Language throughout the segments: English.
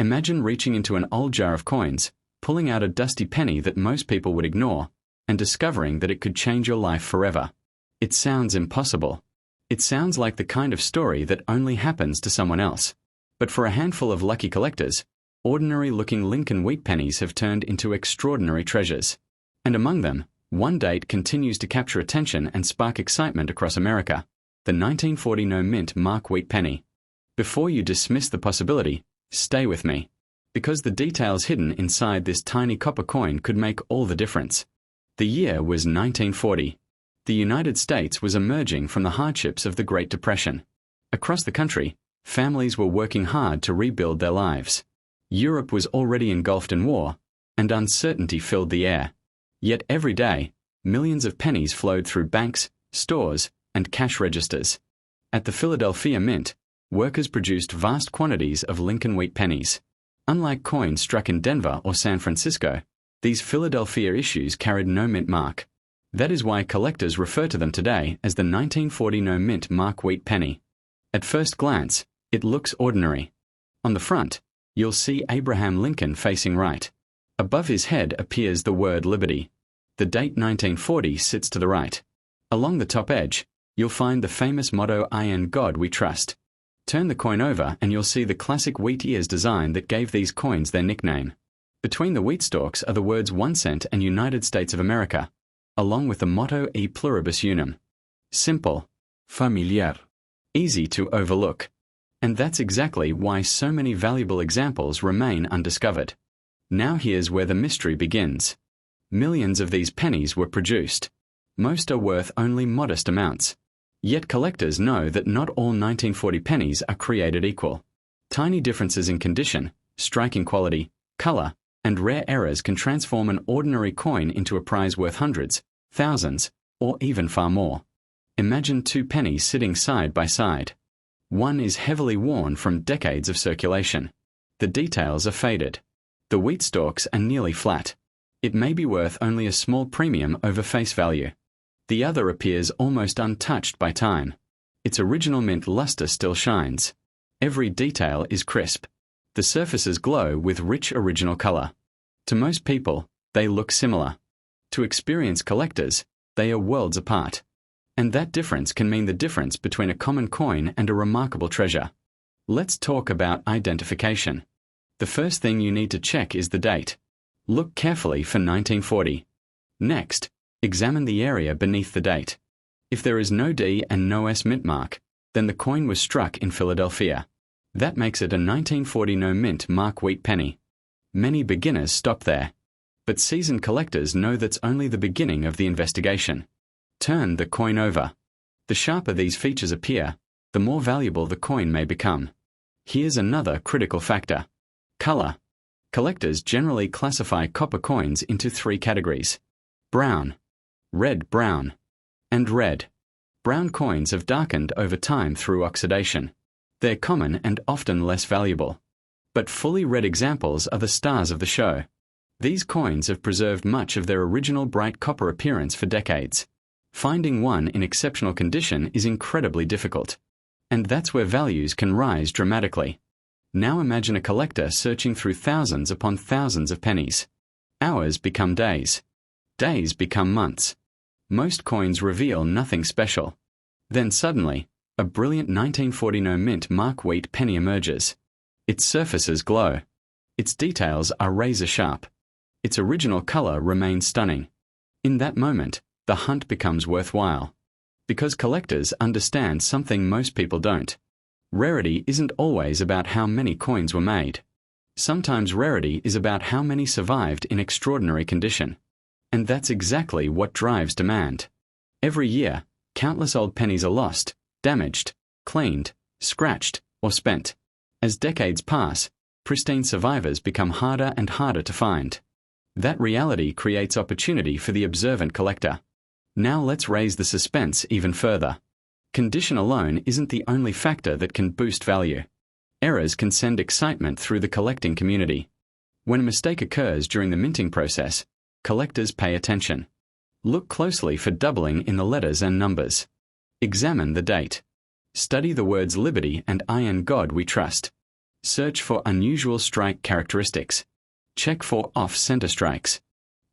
Imagine reaching into an old jar of coins, pulling out a dusty penny that most people would ignore, and discovering that it could change your life forever. It sounds impossible. It sounds like the kind of story that only happens to someone else. But for a handful of lucky collectors, ordinary-looking Lincoln wheat pennies have turned into extraordinary treasures. And among them, one date continues to capture attention and spark excitement across America: the 1940 no-mint mark wheat penny. Before you dismiss the possibility, stay with me, because the details hidden inside this tiny copper coin could make all the difference. The year was 1940. The United States was emerging from the hardships of the Great Depression. Across the country, families were working hard to rebuild their lives. Europe was already engulfed in war, and uncertainty filled the air. Yet every day, millions of pennies flowed through banks, stores, and cash registers. At the Philadelphia Mint, workers produced vast quantities of Lincoln wheat pennies. Unlike coins struck in Denver or San Francisco, these Philadelphia issues carried no mint mark. That is why collectors refer to them today as the 1940 no-mint mark wheat penny. At first glance, it looks ordinary. On the front, you'll see Abraham Lincoln facing right. Above his head appears the word Liberty. The date 1940 sits to the right. Along the top edge, you'll find the famous motto, "In God We Trust." Turn the coin over and you'll see the classic wheat ears design that gave these coins their nickname. Between the wheat stalks are the words 1 cent and United States of America, along with the motto E pluribus unum. Simple, familiar, easy to overlook. And that's exactly why so many valuable examples remain undiscovered. Now here's where the mystery begins. Millions of these pennies were produced. Most are worth only modest amounts. Yet collectors know that not all 1940 pennies are created equal. Tiny differences in condition, striking quality, color, and rare errors can transform an ordinary coin into a prize worth hundreds, thousands, or even far more. Imagine two pennies sitting side by side. One is heavily worn from decades of circulation. The details are faded. The wheat stalks are nearly flat. It may be worth only a small premium over face value. The other appears almost untouched by time. Its original mint luster still shines. Every detail is crisp. The surfaces glow with rich original color. To most people, they look similar. To experienced collectors, they are worlds apart. And that difference can mean the difference between a common coin and a remarkable treasure. Let's talk about identification. The first thing you need to check is the date. Look carefully for 1940. Next, examine the area beneath the date. If there is no D and no S mint mark, then the coin was struck in Philadelphia. That makes it a 1940 no-mint mark wheat penny. Many beginners stop there. But seasoned collectors know that's only the beginning of the investigation. Turn the coin over. The sharper these features appear, the more valuable the coin may become. Here's another critical factor: color. Collectors generally classify copper coins into three categories: brown, red-brown, and red. Brown coins have darkened over time through oxidation. They're common and often less valuable. But fully red examples are the stars of the show. These coins have preserved much of their original bright copper appearance for decades. Finding one in exceptional condition is incredibly difficult. And that's where values can rise dramatically. Now imagine a collector searching through thousands upon thousands of pennies. Hours become days. Days become months. Most coins reveal nothing special. Then suddenly, a brilliant 1940 no-mint mark wheat penny emerges. Its surfaces glow. Its details are razor-sharp. Its original color remains stunning. In that moment, the hunt becomes worthwhile. Because collectors understand something most people don't. Rarity isn't always about how many coins were made. Sometimes rarity is about how many survived in extraordinary condition. And that's exactly what drives demand. Every year, countless old pennies are lost, damaged, cleaned, scratched, or spent. As decades pass, pristine survivors become harder and harder to find. That reality creates opportunity for the observant collector. Now let's raise the suspense even further. Condition alone isn't the only factor that can boost value. Errors can send excitement through the collecting community. When a mistake occurs during the minting process, collectors pay attention. Look closely for doubling in the letters and numbers. Examine the date. Study the words Liberty and In God We Trust. Search for unusual strike characteristics. Check for off-center strikes.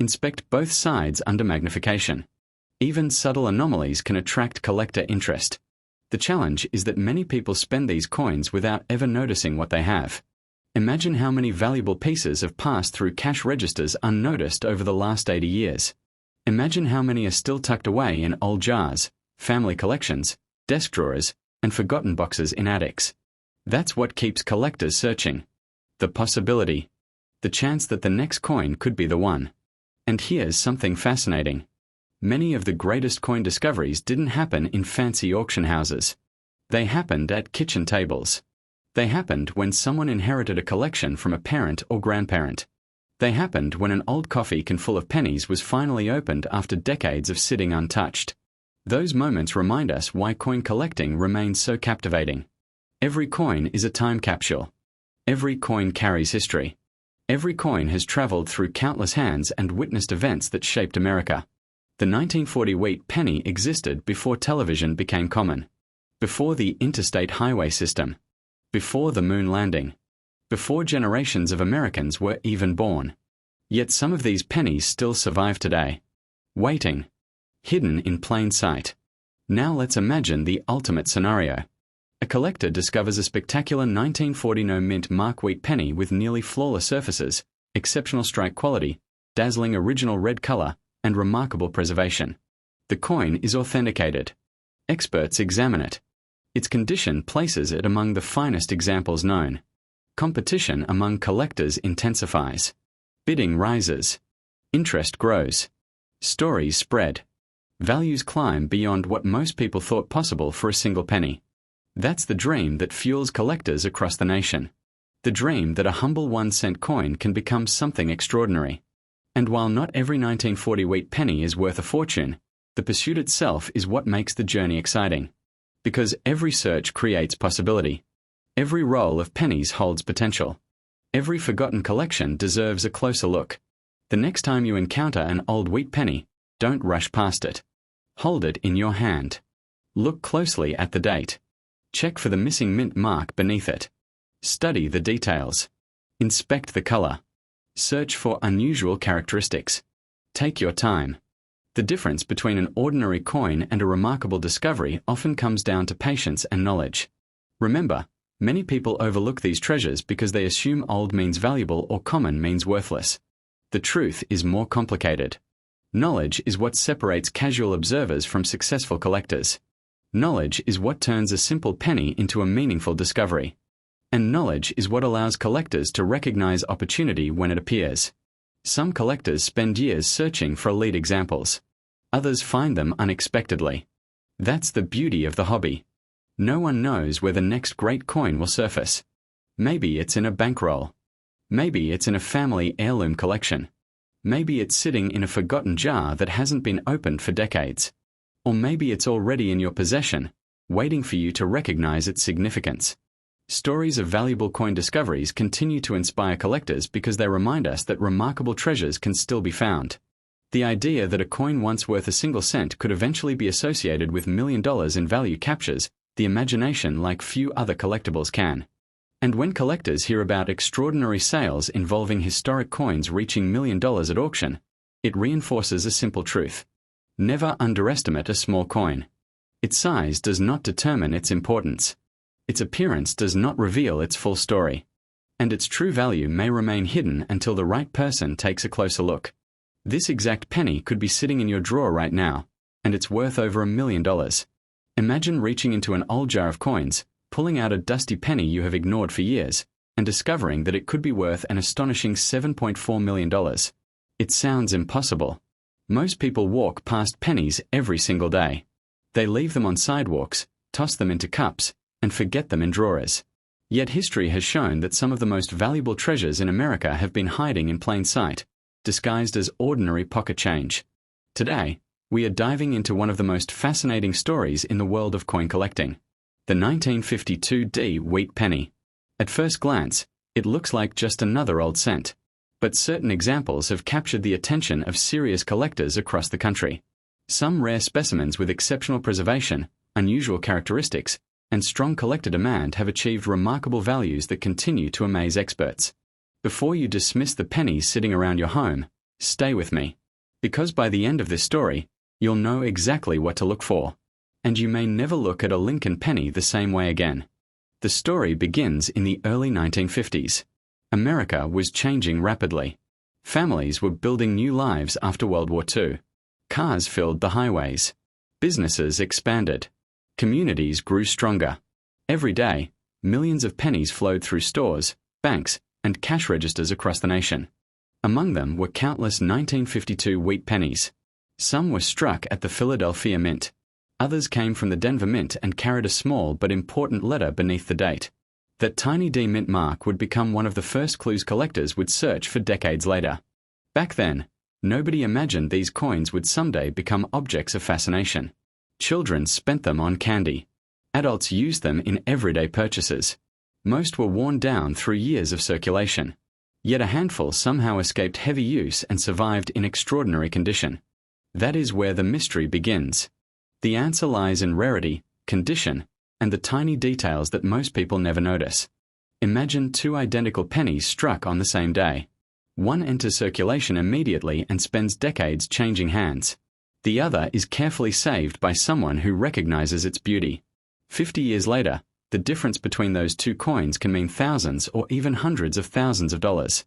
Inspect both sides under magnification. Even subtle anomalies can attract collector interest. The challenge is that many people spend these coins without ever noticing what they have. Imagine how many valuable pieces have passed through cash registers unnoticed over the last 80 years. Imagine how many are still tucked away in old jars, family collections, desk drawers, and forgotten boxes in attics. That's what keeps collectors searching. The possibility. The chance that the next coin could be the one. And here's something fascinating. Many of the greatest coin discoveries didn't happen in fancy auction houses. They happened at kitchen tables. They happened when someone inherited a collection from a parent or grandparent. They happened when an old coffee can full of pennies was finally opened after decades of sitting untouched. Those moments remind us why coin collecting remains so captivating. Every coin is a time capsule. Every coin carries history. Every coin has traveled through countless hands and witnessed events that shaped America. The 1940 wheat penny existed before television became common, before the interstate highway system, before the moon landing, before generations of Americans were even born. Yet some of these pennies still survive today. Waiting. Hidden in plain sight. Now let's imagine the ultimate scenario. A collector discovers a spectacular 1940 no-mint mark wheat penny with nearly flawless surfaces, exceptional strike quality, dazzling original red color, and remarkable preservation. The coin is authenticated. Experts examine it. Its condition places it among the finest examples known. Competition among collectors intensifies. Bidding rises. Interest grows. Stories spread. Values climb beyond what most people thought possible for a single penny. That's the dream that fuels collectors across the nation. The dream that a humble 1-cent coin can become something extraordinary. And while not every 1940 wheat penny is worth a fortune, the pursuit itself is what makes the journey exciting. Because every search creates possibility. Every roll of pennies holds potential. Every forgotten collection deserves a closer look. The next time you encounter an old wheat penny, don't rush past it. Hold it in your hand. Look closely at the date. Check for the missing mint mark beneath it. Study the details. Inspect the color. Search for unusual characteristics. Take your time. The difference between an ordinary coin and a remarkable discovery often comes down to patience and knowledge. Remember, many people overlook these treasures because they assume old means valuable or common means worthless. The truth is more complicated. Knowledge is what separates casual observers from successful collectors. Knowledge is what turns a simple penny into a meaningful discovery. And knowledge is what allows collectors to recognize opportunity when it appears. Some collectors spend years searching for elite examples. Others find them unexpectedly. That's the beauty of the hobby. No one knows where the next great coin will surface. Maybe it's in a bankroll. Maybe it's in a family heirloom collection. Maybe it's sitting in a forgotten jar that hasn't been opened for decades. Or maybe it's already in your possession, waiting for you to recognize its significance. Stories of valuable coin discoveries continue to inspire collectors because they remind us that remarkable treasures can still be found. The idea that a coin once worth a single cent could eventually be associated with $1 million in value captures the imagination like few other collectibles can. And when collectors hear about extraordinary sales involving historic coins reaching $1 million at auction, it reinforces a simple truth. Never underestimate a small coin. Its size does not determine its importance. Its appearance does not reveal its full story. And its true value may remain hidden until the right person takes a closer look. This exact penny could be sitting in your drawer right now, and it's worth over $1 million. Imagine reaching into an old jar of coins, pulling out a dusty penny you have ignored for years, and discovering that it could be worth an astonishing $7.4 million. It sounds impossible. Most people walk past pennies every single day. They leave them on sidewalks, toss them into cups, and forget them in drawers. Yet history has shown that some of the most valuable treasures in America have been hiding in plain sight, disguised as ordinary pocket change. Today, we are diving into one of the most fascinating stories in the world of coin collecting, the 1952 D wheat penny. At first glance, it looks like just another old cent. But certain examples have captured the attention of serious collectors across the country. Some rare specimens with exceptional preservation, unusual characteristics, and strong collector demand have achieved remarkable values that continue to amaze experts. Before you dismiss the pennies sitting around your home, stay with me. Because by the end of this story, you'll know exactly what to look for. And you may never look at a Lincoln penny the same way again. The story begins in the early 1950s. America was changing rapidly. Families were building new lives after World War II. Cars filled the highways. Businesses expanded. Communities grew stronger. Every day, millions of pennies flowed through stores, banks, and cash registers across the nation. Among them were countless 1952 wheat pennies. Some were struck at the Philadelphia Mint. Others came from the Denver Mint and carried a small but important letter beneath the date. That tiny D mint mark would become one of the first clues collectors would search for decades later. Back then, nobody imagined these coins would someday become objects of fascination. Children spent them on candy. Adults used them in everyday purchases. Most were worn down through years of circulation. Yet a handful somehow escaped heavy use and survived in extraordinary condition. That is where the mystery begins. The answer lies in rarity, condition, and the tiny details that most people never notice. Imagine two identical pennies struck on the same day. One enters circulation immediately and spends decades changing hands. The other is carefully saved by someone who recognizes its beauty. 50 years later, the difference between those two coins can mean thousands or even hundreds of thousands of dollars.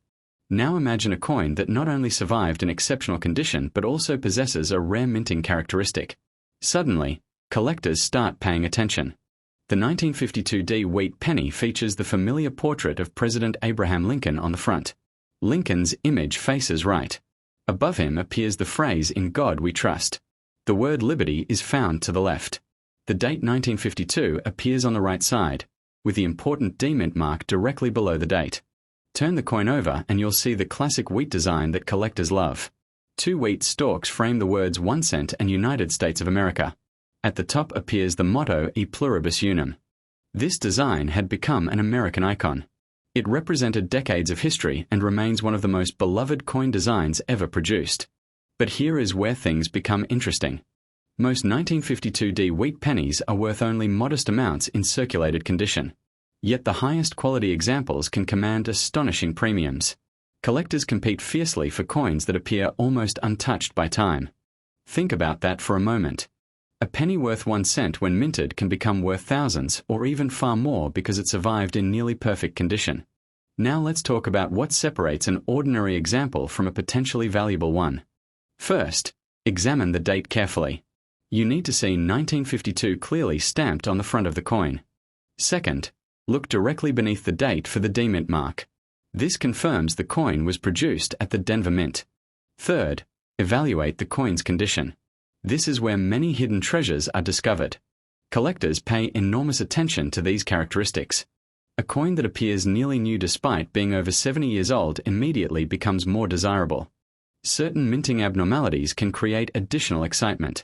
Now imagine a coin that not only survived in exceptional condition but also possesses a rare minting characteristic. Suddenly, collectors start paying attention. The 1952 D Wheat penny features the familiar portrait of President Abraham Lincoln on the front. Lincoln's image faces right. Above him appears the phrase "In God we trust." The word liberty is found to the left. The date 1952 appears on the right side, with the important D mint mark directly below the date. Turn the coin over and you'll see the classic wheat design that collectors love. Two wheat stalks frame the words 1 cent and United States of America. At the top appears the motto E pluribus unum. This design had become an American icon. It represented decades of history and remains one of the most beloved coin designs ever produced. But here is where things become interesting. Most 1952 D wheat pennies are worth only modest amounts in circulated condition. Yet the highest quality examples can command astonishing premiums. Collectors compete fiercely for coins that appear almost untouched by time. Think about that for a moment. A penny worth 1 cent when minted can become worth thousands or even far more because it survived in nearly perfect condition. Now let's talk about what separates an ordinary example from a potentially valuable one. First, examine the date carefully. You need to see 1952 clearly stamped on the front of the coin. Second, look directly beneath the date for the D mint mark. This confirms the coin was produced at the Denver Mint. Third, evaluate the coin's condition. This is where many hidden treasures are discovered. Collectors pay enormous attention to these characteristics. A coin that appears nearly new despite being over 70 years old immediately becomes more desirable. Certain minting abnormalities can create additional excitement.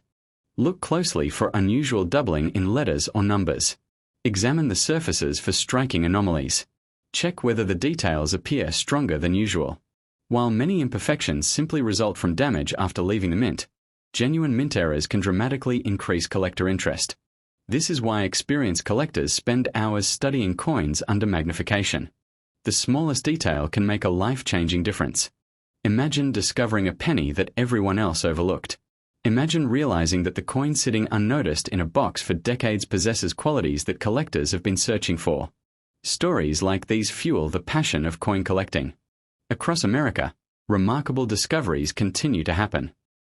Look closely for unusual doubling in letters or numbers. Examine the surfaces for striking anomalies. Check whether the details appear stronger than usual. While many imperfections simply result from damage after leaving the mint, genuine mint errors can dramatically increase collector interest. This is why experienced collectors spend hours studying coins under magnification. The smallest detail can make a life-changing difference. Imagine discovering a penny that everyone else overlooked. Imagine realizing that the coin sitting unnoticed in a box for decades possesses qualities that collectors have been searching for. Stories like these fuel the passion of coin collecting. Across America, remarkable discoveries continue to happen.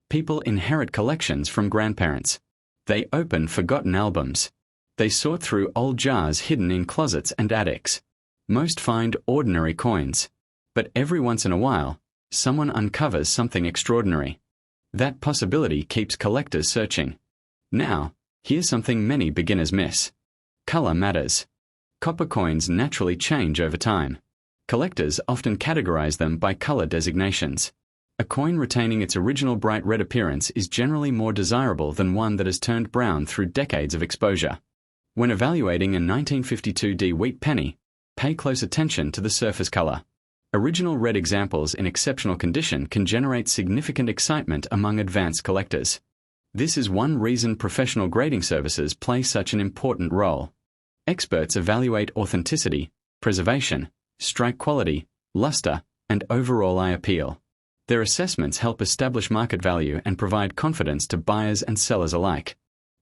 People inherit collections from grandparents. They open forgotten albums. They sort through old jars hidden in closets and attics. Most find ordinary coins. But every once in a while, someone uncovers something extraordinary. That possibility keeps collectors searching. Now, here's something many beginners miss. Color matters. Copper coins naturally change over time. Collectors often categorize them by color designations. A coin retaining its original bright red appearance is generally more desirable than one that has turned brown through decades of exposure. When evaluating a 1952 D wheat penny, pay close attention to the surface color. Original red examples in exceptional condition can generate significant excitement among advanced collectors. This is one reason professional grading services play such an important role. Experts evaluate authenticity, preservation, strike quality, luster, and overall eye appeal. Their assessments help establish market value and provide confidence to buyers and sellers alike.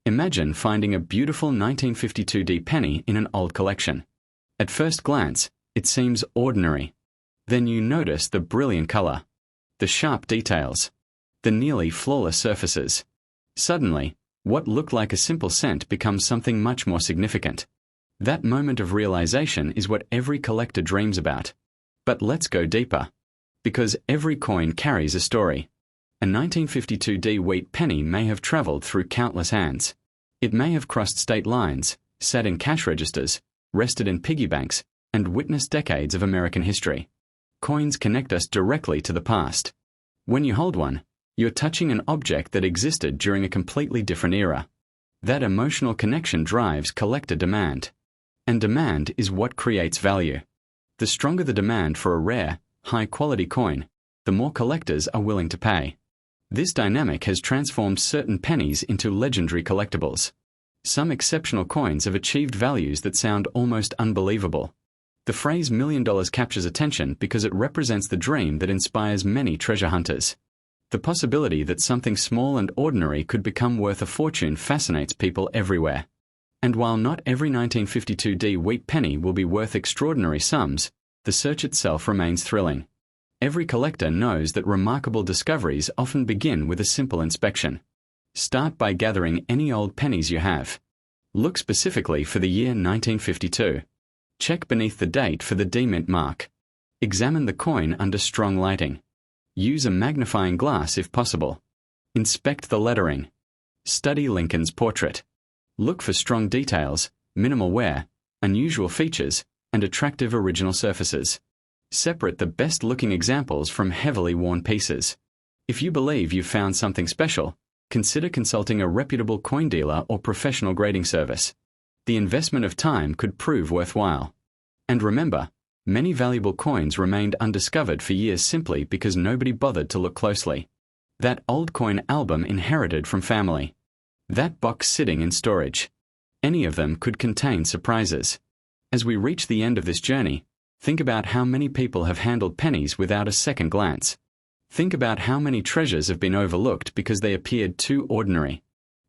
Imagine finding a beautiful 1952D penny in an old collection. At first glance, it seems ordinary. Then you notice the brilliant color, the sharp details, the nearly flawless surfaces. Suddenly, what looked like a simple cent becomes something much more significant. That moment of realization is what every collector dreams about. But let's go deeper. Because every coin carries a story. A 1952D wheat penny may have traveled through countless hands. It may have crossed state lines, sat in cash registers, rested in piggy banks, and witnessed decades of American history. Coins connect us directly to the past. When you hold one, you're touching an object that existed during a completely different era. That emotional connection drives collector demand. And demand is what creates value. The stronger the demand for a rare, high-quality coin, the more collectors are willing to pay. This dynamic has transformed certain pennies into legendary collectibles. Some exceptional coins have achieved values that sound almost unbelievable. The phrase $1 million captures attention because it represents the dream that inspires many treasure hunters. The possibility that something small and ordinary could become worth a fortune fascinates people everywhere. And while not every 1952D wheat penny will be worth extraordinary sums, the search itself remains thrilling. Every collector knows that remarkable discoveries often begin with a simple inspection. Start by gathering any old pennies you have. Look specifically for the year 1952. Check beneath the date for the demint mark. Examine the coin under strong lighting. Use a magnifying glass if possible. Inspect the lettering. Study Lincoln's portrait. Look for strong details, minimal wear, unusual features, and attractive original surfaces. Separate the best-looking examples from heavily worn pieces. If you believe you've found something special, consider consulting a reputable coin dealer or professional grading service. The investment of time could prove worthwhile. And remember, many valuable coins remained undiscovered for years simply because nobody bothered to look closely. That old coin album inherited from family. That box sitting in storage. Any of them could contain surprises. As we reach the end of this journey, think about how many people have handled pennies without a second glance. Think about how many treasures have been overlooked because they appeared too ordinary.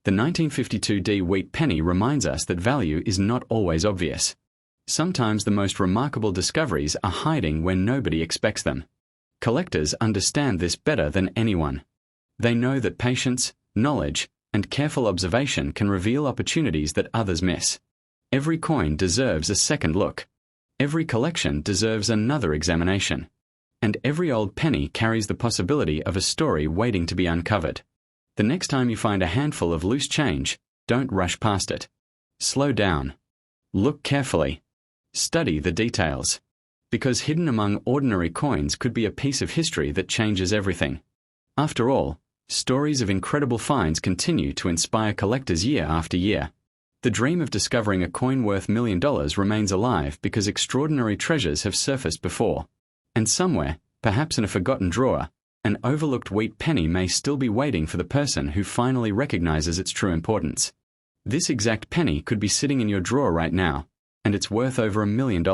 The 1952D wheat penny reminds us that value is not always obvious. Sometimes the most remarkable discoveries are hiding where nobody expects them. Collectors understand this better than anyone. They know that patience, knowledge, and careful observation can reveal opportunities that others miss. Every coin deserves a second look. Every collection deserves another examination. And every old penny carries the possibility of a story waiting to be uncovered. The next time you find a handful of loose change, don't rush past it. Slow down. Look carefully. Study the details. Because hidden among ordinary coins could be a piece of history that changes everything. After all, stories of incredible finds continue to inspire collectors year after year. The dream of discovering a coin worth $1 million remains alive because extraordinary treasures have surfaced before. And somewhere, perhaps in a forgotten drawer, an overlooked wheat penny may still be waiting for the person who finally recognizes its true importance. This exact penny could be sitting in your drawer right now, and it's worth over $1 million.